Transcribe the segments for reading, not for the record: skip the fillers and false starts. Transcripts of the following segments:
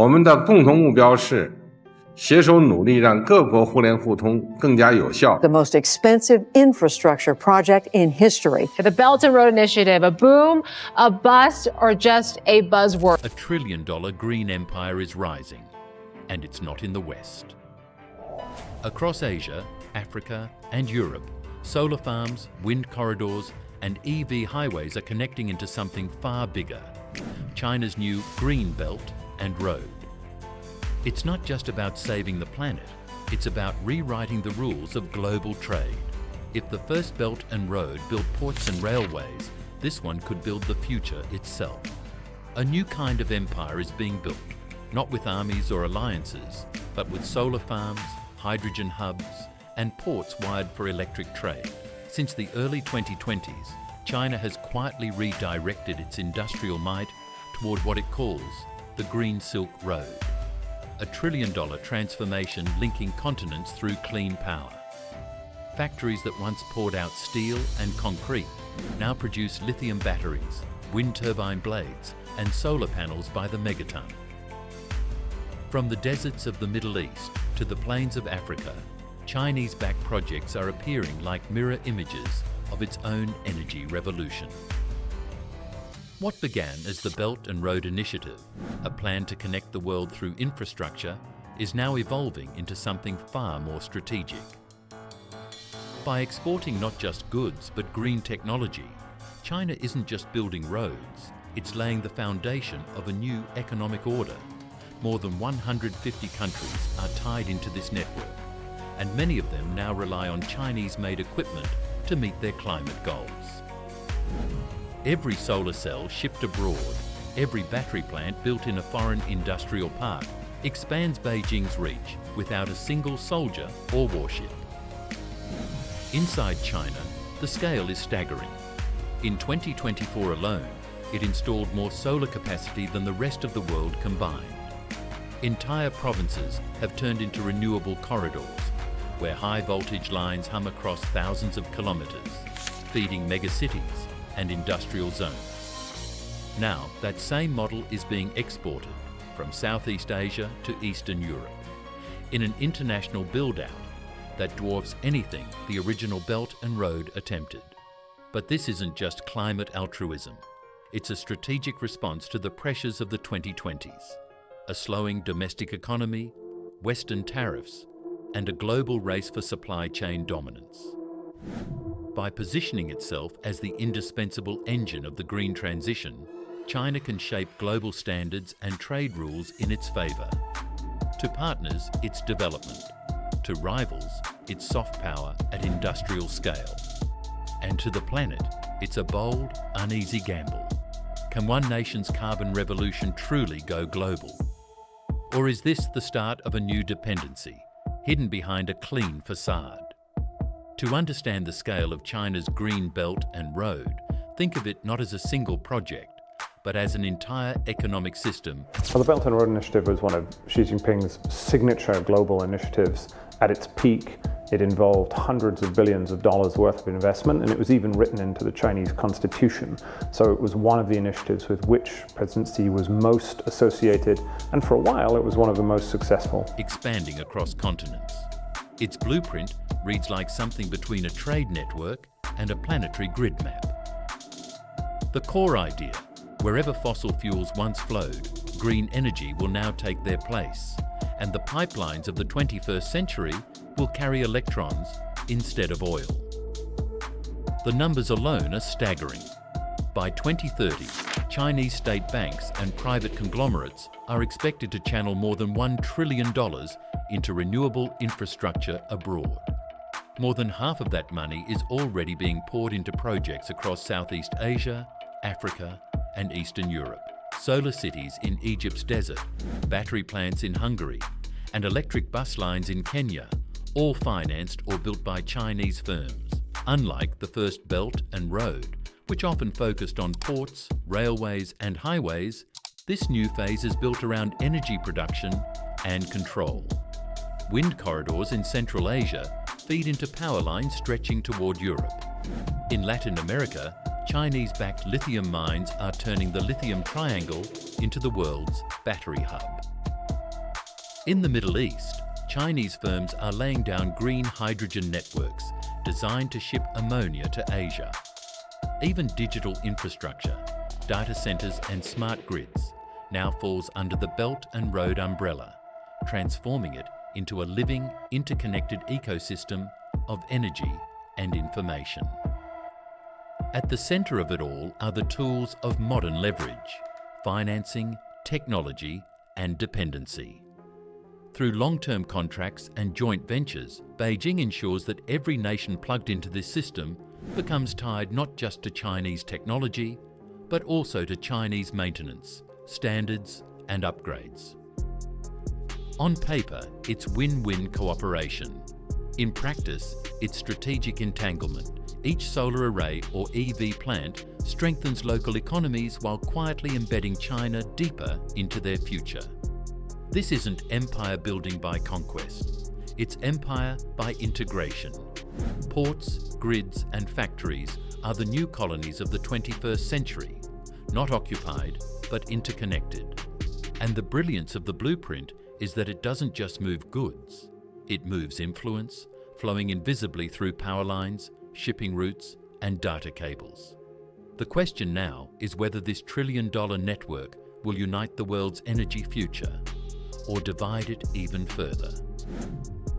我们的共同目标是携手努力让各国互联互通更加有效。 The most expensive infrastructure project in history. The Belt and Road Initiative, a boom, a bust, or just a buzzword? A trillion-dollar green empire is rising, and it's not in the West. Across Asia, Africa, and Europe, solar farms, wind corridors, and EV highways are connecting into something far bigger: China's new Green Belt and Road. It's not just about saving the planet, it's about rewriting the rules of global trade. If the first Belt and Road built ports and railways, this one could build the future itself. A new kind of empire is being built, not with armies or alliances, but with solar farms, hydrogen hubs, and ports wired for electric trade. Since the early 2020s, China has quietly redirected its industrial might toward what it calls the Green Silk Road, a trillion-dollar transformation linking continents through clean power. Factories that once poured out steel and concrete now produce lithium batteries, wind turbine blades, and solar panels by the megaton. From the deserts of the Middle East to the plains of Africa, Chinese-backed projects are appearing like mirror images of its own energy revolution. What began as the Belt and Road Initiative, a plan to connect the world through infrastructure, is now evolving into something far more strategic. By exporting not just goods but green technology, China isn't just building roads, it's laying the foundation of a new economic order. More than 150 countries are tied into this network, and many of them now rely on Chinese-made equipment to meet their climate goals. Every solar cell shipped abroad, every battery plant built in a foreign industrial park expands Beijing's reach without a single soldier or warship. Inside China, the scale is staggering. In 2024 alone, it installed more solar capacity than the rest of the world combined. Entire provinces have turned into renewable corridors, where high-voltage lines hum across thousands of kilometers, feeding megacities and industrial zones. Now, that same model is being exported from Southeast Asia to Eastern Europe in an international build-out that dwarfs anything the original Belt and Road attempted. But this isn't just climate altruism. It's a strategic response to the pressures of the 2020s. A slowing domestic economy, Western tariffs, and a global race for supply chain dominance. By positioning itself as the indispensable engine of the green transition, China can shape global standards and trade rules in its favor. To partners, it's development. To rivals, it's soft power at industrial scale. And to the planet, it's a bold, uneasy gamble. Can one nation's carbon revolution truly go global? Or is this the start of a new dependency, hidden behind a clean facade? To understand the scale of China's Green Belt and Road, think of it not as a single project, but as an entire economic system. Well, the Belt and Road Initiative was one of Xi Jinping's signature global initiatives. At its peak, it involved hundreds of billions of dollars worth of investment, and it was even written into the Chinese constitution. So it was one of the initiatives with which President Xi was most associated, and for a while it was one of the most successful. Expanding across continents. Its blueprint reads like something between a trade network and a planetary grid map. The core idea: wherever fossil fuels once flowed, green energy will now take their place, and the pipelines of the 21st century will carry electrons instead of oil. The numbers alone are staggering. By 2030, Chinese state banks and private conglomerates are expected to channel more than $1 trillion into renewable infrastructure abroad. More than half of that money is already being poured into projects across Southeast Asia, Africa, and Eastern Europe. Solar cities in Egypt's desert, battery plants in Hungary, and electric bus lines in Kenya, all financed or built by Chinese firms. Unlike the first Belt and Road, which often focused on ports, railways, and highways, this new phase is built around energy production and control. Wind corridors in Central Asia feed into power lines stretching toward Europe. In Latin America, Chinese-backed lithium mines are turning the lithium triangle into the world's battery hub. In the Middle East, Chinese firms are laying down green hydrogen networks designed to ship ammonia to Asia. Even digital infrastructure, data centers and smart grids now falls under the Belt and Road umbrella, transforming it into a living, interconnected ecosystem of energy and information. At the center of it all are the tools of modern leverage, financing, technology, and dependency. Through long-term contracts and joint ventures, Beijing ensures that every nation plugged into this system becomes tied not just to Chinese technology, but also to Chinese maintenance, standards, and upgrades. On paper, it's win-win cooperation. In practice, it's strategic entanglement. Each solar array or EV plant strengthens local economies while quietly embedding China deeper into their future. This isn't empire building by conquest. It's empire by integration. Ports, grids, and factories are the new colonies of the 21st century, not occupied, but interconnected. And the brilliance of the blueprint is that it doesn't just move goods. It moves influence, flowing invisibly through power lines, shipping routes, and data cables. The question now is whether this trillion-dollar network will unite the world's energy future, or divide it even further.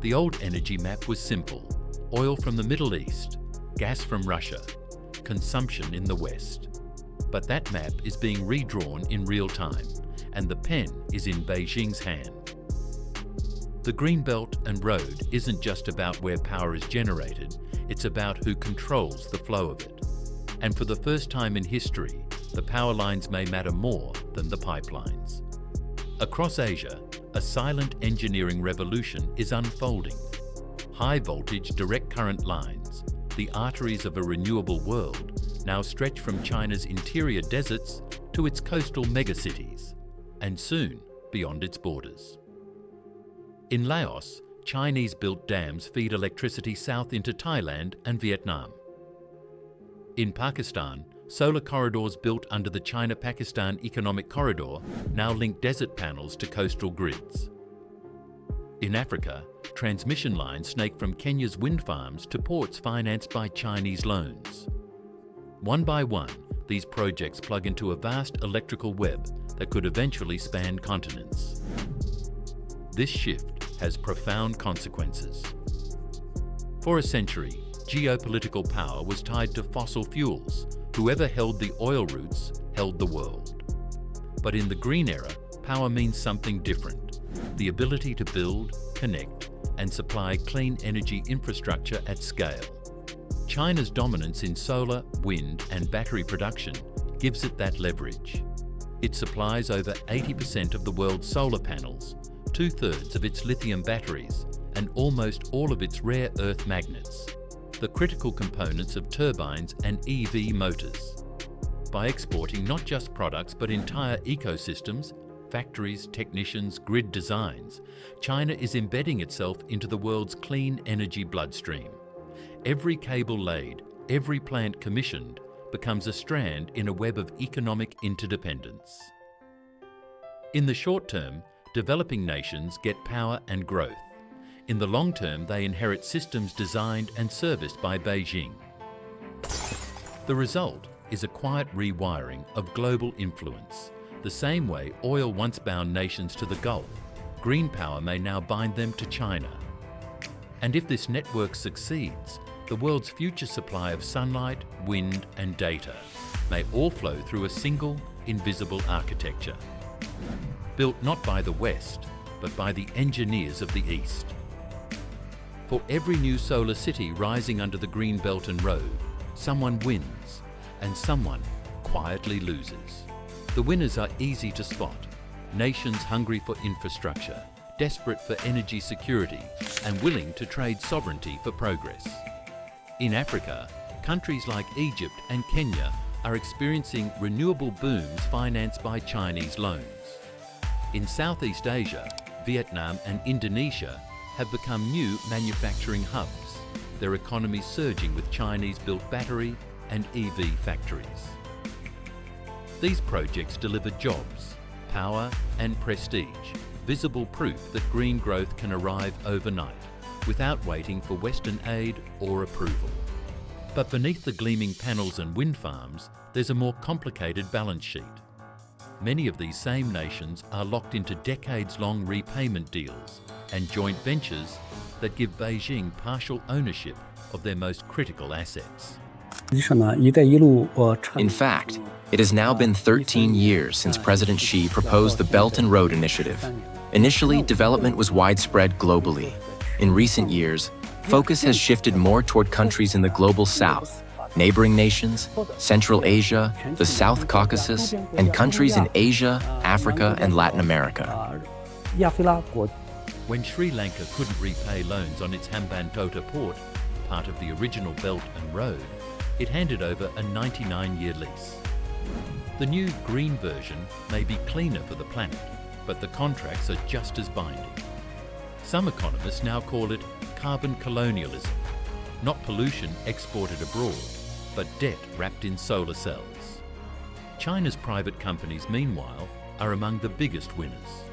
The old energy map was simple: oil from the Middle East, gas from Russia, consumption in the West. But that map is being redrawn in real time, and the pen is in Beijing's hand. The Green Belt and Road isn't just about where power is generated, it's about who controls the flow of it. And for the first time in history, the power lines may matter more than the pipelines. Across Asia, a silent engineering revolution is unfolding. High-voltage direct current lines, the arteries of a renewable world, now stretch from China's interior deserts to its coastal megacities, and soon beyond its borders. In Laos, Chinese-built dams feed electricity south into Thailand and Vietnam. In Pakistan, solar corridors built under the China-Pakistan Economic Corridor now link desert panels to coastal grids. In Africa, transmission lines snake from Kenya's wind farms to ports financed by Chinese loans. One by one, these projects plug into a vast electrical web that could eventually span continents. This shift has profound consequences. For a century, geopolitical power was tied to fossil fuels. Whoever held the oil routes held the world. But in the green era, power means something different: the ability to build, connect, and supply clean energy infrastructure at scale. China's dominance in solar, wind, and battery production gives it that leverage. It supplies over 80% of the world's solar panels, 2/3 of its lithium batteries, and almost all of its rare earth magnets, the critical components of turbines and EV motors. By exporting not just products but entire ecosystems, factories, technicians, grid designs, China is embedding itself into the world's clean energy bloodstream. Every cable laid, every plant commissioned, becomes a strand in a web of economic interdependence. In the short term, developing nations get power and growth. In the long term, they inherit systems designed and serviced by Beijing. The result is a quiet rewiring of global influence. The same way oil once bound nations to the Gulf, green power may now bind them to China. And if this network succeeds, the world's future supply of sunlight, wind, and data may all flow through a single, invisible architecture. Built not by the West, but by the engineers of the East. For every new solar city rising under the Green Belt and Road, someone wins, and someone quietly loses. The winners are easy to spot: nations hungry for infrastructure, desperate for energy security, and willing to trade sovereignty for progress. In Africa, countries like Egypt and Kenya are experiencing renewable booms financed by Chinese loans. In Southeast Asia, Vietnam and Indonesia have become new manufacturing hubs, their economies surging with Chinese-built battery and EV factories. These projects deliver jobs, power and prestige, visible proof that green growth can arrive overnight without waiting for Western aid or approval. But beneath the gleaming panels and wind farms, there's a more complicated balance sheet. Many of these same nations are locked into decades-long repayment deals and joint ventures that give Beijing partial ownership of their most critical assets. In fact, it has now been 13 years since President Xi proposed the Belt and Road Initiative. Initially, development was widespread globally. In recent years, focus has shifted more toward countries in the global south, neighboring nations, Central Asia, the South Caucasus, and countries in Asia, Africa, and Latin America. When Sri Lanka couldn't repay loans on its Hambantota port, part of the original Belt and Road, it handed over a 99-year lease. The new green version may be cleaner for the planet, but the contracts are just as binding. Some economists now call it carbon colonialism, not pollution exported abroad, but debt wrapped in solar cells. China's private companies, meanwhile, are among the biggest winners.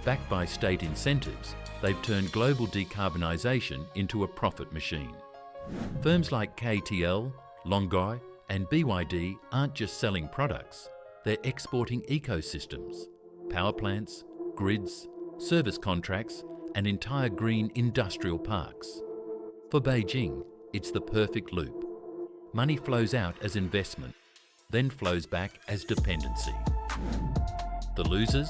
Backed by state incentives, they've turned global decarbonisation into a profit machine. Firms like KTL, Longgoi and BYD aren't just selling products, they're exporting ecosystems, power plants, grids, service contracts and entire green industrial parks. For Beijing, it's the perfect loop. Money flows out as investment, then flows back as dependency. The losers?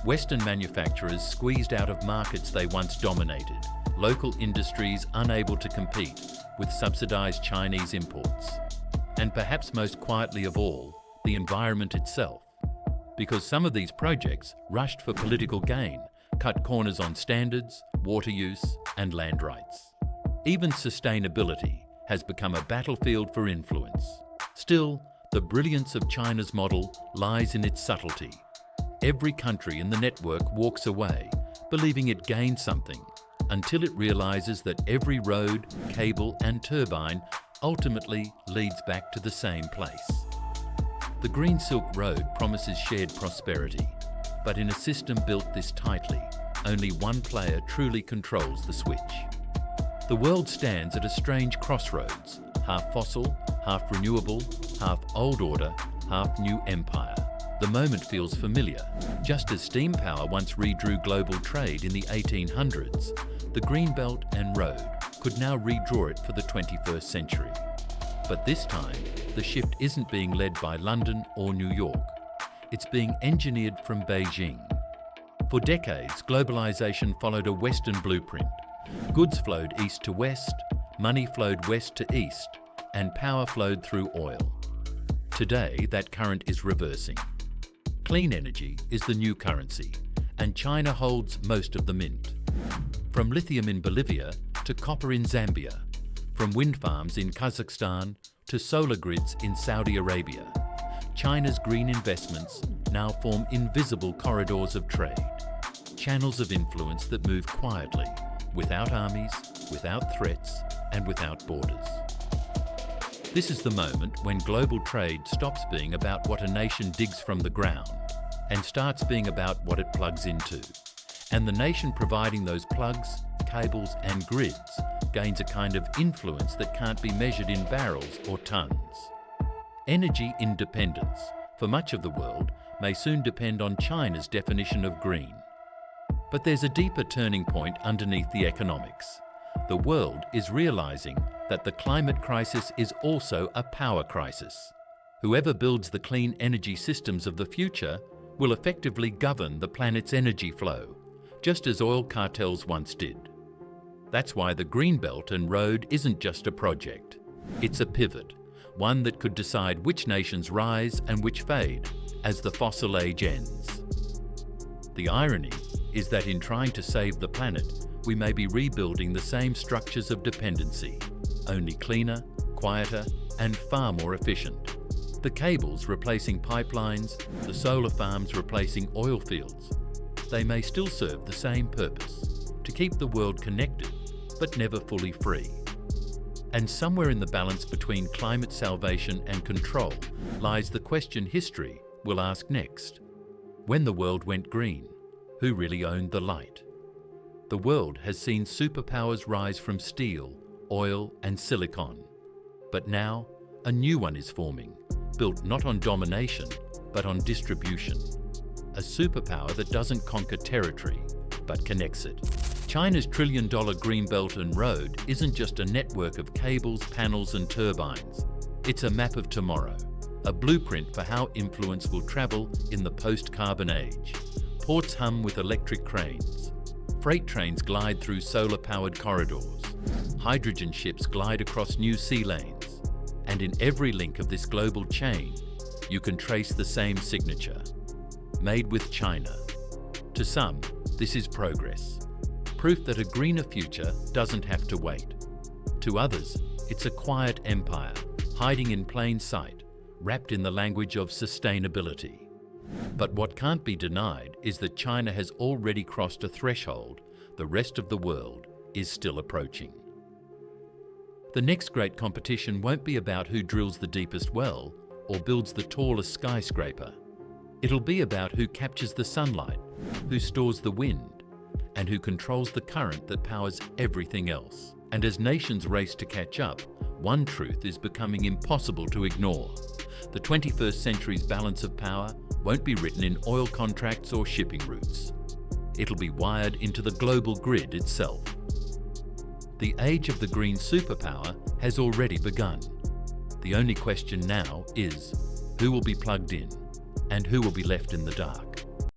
Western manufacturers squeezed out of markets they once dominated, local industries unable to compete with subsidized Chinese imports. And perhaps most quietly of all, the environment itself. Because some of these projects, rushed for political gain, cut corners on standards, water use, and land rights. Even sustainability has become a battlefield for influence. Still, the brilliance of China's model lies in its subtlety. Every country in the network walks away, believing it gained something, until it realizes that every road, cable, and turbine ultimately leads back to the same place. The Green Silk Road promises shared prosperity, but in a system built this tightly, only one player truly controls the switch. The world stands at a strange crossroads, half fossil, half renewable, half old order, half new empire. The moment feels familiar. Just as steam power once redrew global trade in the 1800s, the Green Belt and Road could now redraw it for the 21st century. But this time, the shift isn't being led by London or New York. It's being engineered from Beijing. For decades, globalization followed a Western blueprint. Goods flowed east to west, money flowed west to east, and power flowed through oil. Today, that current is reversing. Clean energy is the new currency, and China holds most of the mint. From lithium in Bolivia to copper in Zambia, from wind farms in Kazakhstan to solar grids in Saudi Arabia, China's green investments now form invisible corridors of trade, channels of influence that move quietly, without armies, without threats, and without borders. This is the moment when global trade stops being about what a nation digs from the ground and starts being about what it plugs into. And the nation providing those plugs, cables, and grids gains a kind of influence that can't be measured in barrels or tons. Energy independence, for much of the world, may soon depend on China's definition of green. But there's a deeper turning point underneath the economics. The world is realizing that the climate crisis is also a power crisis. Whoever builds the clean energy systems of the future will effectively govern the planet's energy flow, just as oil cartels once did. That's why the Green Belt and Road isn't just a project. It's a pivot, one that could decide which nations rise and which fade as the fossil age ends. The irony is that in trying to save the planet, we may be rebuilding the same structures of dependency, only cleaner, quieter, and far more efficient. The cables replacing pipelines, the solar farms replacing oil fields. They may still serve the same purpose, to keep the world connected, but never fully free. And somewhere in the balance between climate salvation and control lies the question history will ask next. When the world went green, who really owned the light? The world has seen superpowers rise from steel, oil, and silicon. But now, a new one is forming, built not on domination, but on distribution. A superpower that doesn't conquer territory, but connects it. China's trillion-dollar Green Belt and Road isn't just a network of cables, panels, and turbines. It's a map of tomorrow, a blueprint for how influence will travel in the post-carbon age. Ports hum with electric cranes. Freight trains glide through solar-powered corridors. Hydrogen ships glide across new sea lanes. And in every link of this global chain, you can trace the same signature. Made with China. To some, this is progress. Proof that a greener future doesn't have to wait. To others, it's a quiet empire, hiding in plain sight, wrapped in the language of sustainability. But what can't be denied is that China has already crossed a threshold the rest of the world is still approaching. The next great competition won't be about who drills the deepest well or builds the tallest skyscraper. It'll be about who captures the sunlight, who stores the wind, and who controls the current that powers everything else. And as nations race to catch up, one truth is becoming impossible to ignore. The 21st century's balance of power won't be written in oil contracts or shipping routes. It'll be wired into the global grid itself. The age of the green superpower has already begun. The only question now is, who will be plugged in and who will be left in the dark?